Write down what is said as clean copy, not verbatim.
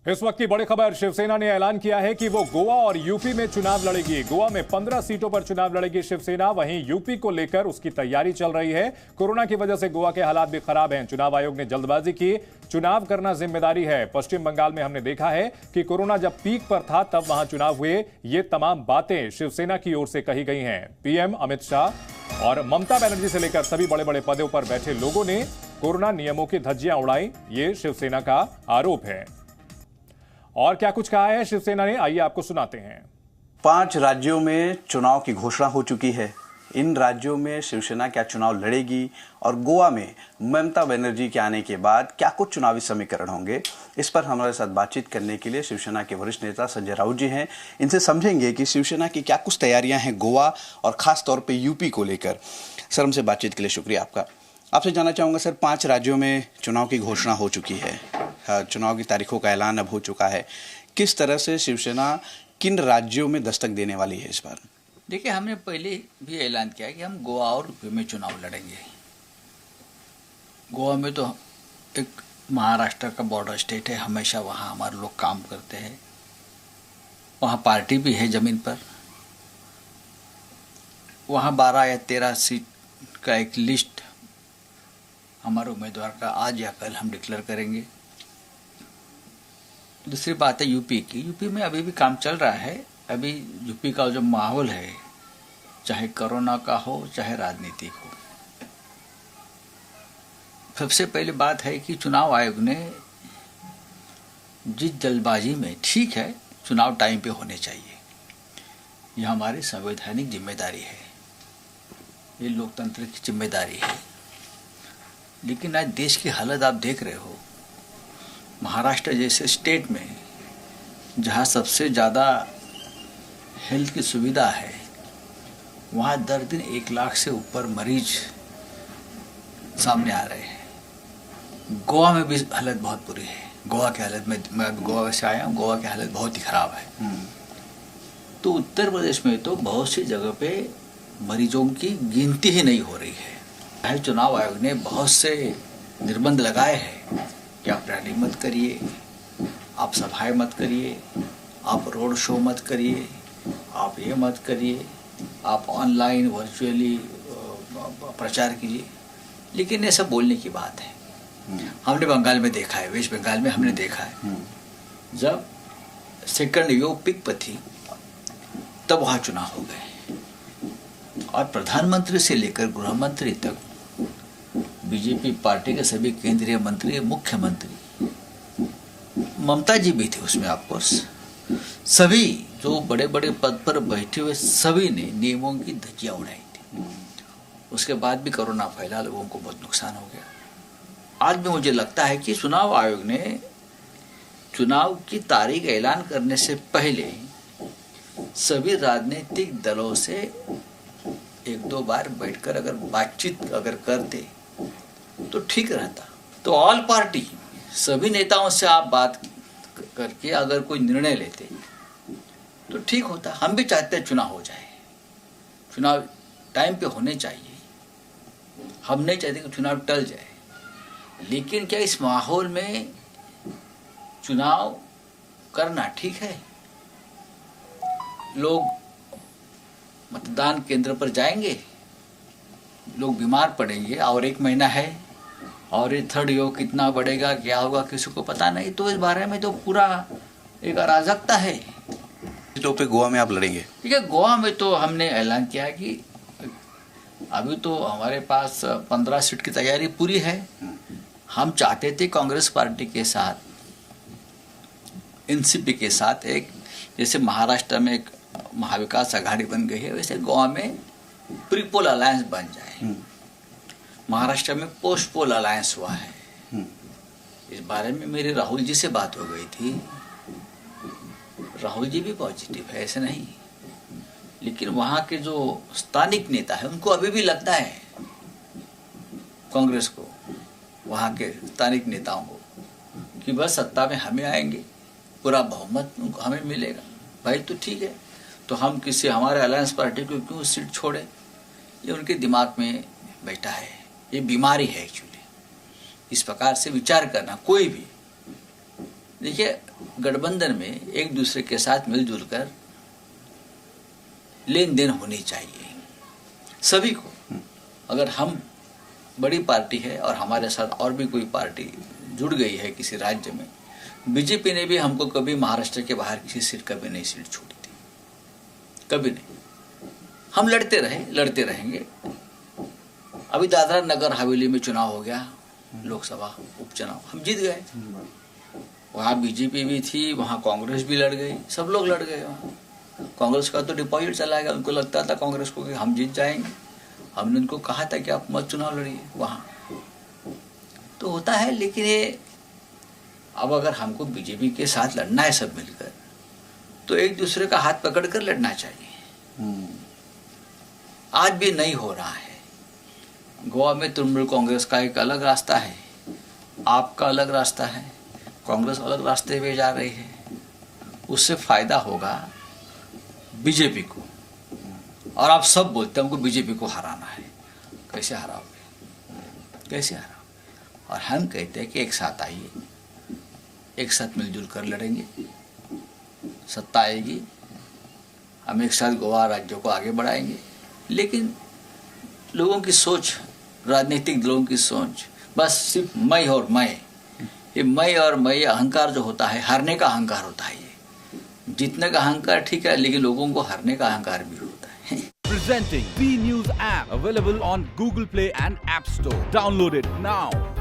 इस वक्त की बड़ी खबर, शिवसेना ने ऐलान किया है कि वो गोवा और यूपी में चुनाव लड़ेगी। गोवा में 15 सीटों पर चुनाव लड़ेगी शिवसेना। वहीं यूपी को लेकर उसकी तैयारी चल रही है। कोरोना की वजह से गोवा के हालात भी खराब हैं। चुनाव आयोग ने जल्दबाजी की। चुनाव करना जिम्मेदारी है। पश्चिम बंगाल में हमने देखा है कि कोरोना जब पीक पर था तब वहां चुनाव हुए। ये तमाम बातें शिवसेना की ओर से कही गई हैं। पीएम अमित शाह और ममता बनर्जी से लेकर सभी बड़े बड़े पदों पर बैठे लोगों ने कोरोना नियमों की धज्जियां उड़ाई। ये शिवसेना का आरोप है। और क्या कुछ कहा है शिवसेना ने, आइए आपको सुनाते हैं। 5 राज्यों में चुनाव की घोषणा हो चुकी है। इन राज्यों में शिवसेना क्या चुनाव लड़ेगी और गोवा में ममता बनर्जी के आने के बाद क्या कुछ चुनावी समीकरण होंगे, इस पर हमारे साथ बातचीत करने के लिए शिवसेना के वरिष्ठ नेता संजय राउत जी हैं। इनसे समझेंगे कि शिवसेना की क्या कुछ तैयारियां हैं गोवा और खास तौर पे यूपी को लेकर। सर, हमसे बातचीत के लिए शुक्रिया आपका। आपसे जानना चाहूँगा सर, 5 राज्यों में चुनाव की घोषणा हो चुकी है, चुनाव की तारीखों का ऐलान अब हो चुका है। किस तरह से शिवसेना किन राज्यों में दस्तक देने वाली है इस बार? देखिए, हमने पहले भी ऐलान किया कि हम गोवा और यूपी में चुनाव लड़ेंगे। गोवा में तो एक महाराष्ट्र का बॉर्डर स्टेट है, हमेशा वहाँ हमारे लोग काम करते हैं। वहाँ पार्टी भी है ज़मीन पर। वहाँ 12 या 13 सीट का एक लिस्ट हमारे उम्मीदवार का आज या कल हम डिक्लेयर करेंगे। दूसरी बात है यूपी की। यूपी में अभी भी काम चल रहा है। अभी यूपी का जो माहौल है, चाहे कोरोना का हो चाहे राजनीतिक हो, सबसे पहले बात है कि चुनाव आयोग ने जिस जल्दबाजी में, ठीक है चुनाव टाइम पे होने चाहिए, यह हमारी संवैधानिक जिम्मेदारी है, ये लोकतंत्र की जिम्मेदारी है। लेकिन आज देश की हालत आप देख रहे हो। महाराष्ट्र जैसे स्टेट में जहाँ सबसे ज़्यादा हेल्थ की सुविधा है, वहाँ दर दिन 1 लाख से ऊपर मरीज सामने आ रहे हैं। गोवा में भी हालत बहुत बुरी है। गोवा की हालत में, मैं अभी गोवा से आया हूँ, गोवा की हालत बहुत ही ख़राब है। तो उत्तर प्रदेश में तो बहुत सी जगह पे मरीजों की गिनती ही नहीं हो रही है। चुनाव आयोग ने बहुत से निर्बंध लगाए हैं कि आप रैली मत करिए, आप सभाएं मत करिए, आप रोड शो मत करिए, आप ये मत करिए, आप ऑनलाइन वर्चुअली प्रचार कीजिए। लेकिन ये सब बोलने की बात है। हमने बंगाल में देखा है, वेस्ट बंगाल में हमने देखा है, जब सेकंड वेव पीक पर थी तब वहाँ चुनाव हो गए और प्रधानमंत्री से लेकर गृह मंत्री तक, बीजेपी पार्टी के सभी केंद्रीय मंत्री, मुख्यमंत्री, ममता जी भी थे उसमें ऑफकोर्स, सभी जो बड़े बड़े पद पर बैठे हुए सभी ने नियमों की धज्जियां उड़ाई थी। उसके बाद भी कोरोना फैला, लोगों को बहुत नुकसान हो गया। आज भी मुझे लगता है कि चुनाव आयोग ने चुनाव की तारीख ऐलान करने से पहले सभी राजनीतिक दलों से 1-2 बार बैठकर अगर बातचीत अगर करते तो ठीक रहता। तो ऑल पार्टी, सभी नेताओं से आप बात करके अगर कोई निर्णय लेते तो ठीक होता। हम भी चाहते हैं चुनाव हो जाए, चुनाव टाइम पे होने चाहिए। हम नहीं चाहते कि चुनाव टल जाए। लेकिन क्या इस माहौल में चुनाव करना ठीक है? लोग मतदान केंद्र पर जाएंगे, लोग बीमार पड़ेंगे और 1 महीना है और ये थर्ड वेव कितना बढ़ेगा, क्या होगा, किसी को पता नहीं। तो इस बारे में तो पूरा एक अराजकता है। सीटों पे गोवा में आप लड़ेंगे? ठीक है, गोवा में तो हमने ऐलान किया है कि अभी तो हमारे पास 15 सीट की तैयारी पूरी है। हम चाहते थे कांग्रेस पार्टी के साथ, एनसीपी के साथ, एक जैसे महाराष्ट्र में एक महाविकास आघाड़ी बन गई है, वैसे गोवा में प्रीपोल अलायंस बन जाए। महाराष्ट्र में पोस्ट पोल अलायंस हुआ है। इस बारे में मेरी राहुल जी से बात हो गई थी। राहुल जी भी पॉजिटिव है, ऐसे नहीं। लेकिन वहाँ के जो स्थानिक नेता है उनको अभी भी लगता है, कांग्रेस को, वहाँ के स्थानिक नेताओं को, कि बस सत्ता में हमें आएंगे, पूरा बहुमत उनको हमें मिलेगा। भाई तो ठीक है, तो हम किसी हमारे अलायंस पार्टी को क्यों सीट छोड़े? ये उनके दिमाग में बैठा है, ये बीमारी है एक्चुअली। इस प्रकार से विचार करना कोई भी देखिए, गठबंधन में एक दूसरे के साथ मिलजुल कर लेन देन होनी चाहिए सभी को। अगर हम बड़ी पार्टी है और हमारे साथ और भी कोई पार्टी जुड़ गई है किसी राज्य में, बीजेपी ने भी हमको कभी महाराष्ट्र के बाहर किसी सीट कभी नहीं सीट छोड़ी थी, कभी नहीं। हम लड़ते रहे, लड़ते रहेंगे। अभी दादरा नगर हवेली में चुनाव हो गया, लोकसभा उपचुनाव, हम जीत गए। वहाँ बीजेपी भी थी, वहाँ कांग्रेस भी लड़ गई, सब लोग लड़ गए। वहाँ कांग्रेस का तो डिपॉजिट चला गया, उनको लगता था कांग्रेस को कि हम जीत जाएंगे। हमने उनको कहा था कि आप मत चुनाव लड़िए, वहाँ तो होता है। लेकिन ये अब अगर हमको बीजेपी के साथ लड़ना है सब मिलकर, तो एक दूसरे का हाथ पकड़ कर लड़ना चाहिए। आज भी नहीं हो रहा है। गोवा में तृणमूल कांग्रेस का एक अलग रास्ता है, आपका अलग रास्ता है, कांग्रेस अलग रास्ते पे जा रही है। उससे फायदा होगा बीजेपी को। और आप सब बोलते हैं हमको बीजेपी को हराना है। कैसे हराओगे, कैसे हराओगे? और हम कहते हैं कि एक साथ आइए, एक साथ मिलजुल कर लड़ेंगे, सत्ता आएगी, हम एक साथ गोवा राज्य को आगे बढ़ाएंगे। लेकिन लोगों की सोच, राजनीतिक दलों की सोच बस सिर्फ मैं और मैं, ये मैं और मैं अहंकार जो होता है, हारने का अहंकार होता है। ये जीतने का अहंकार ठीक है, लेकिन लोगों को हारने का अहंकार भी होता है। Presenting B News app, available on Google Play and App Store. Download it now.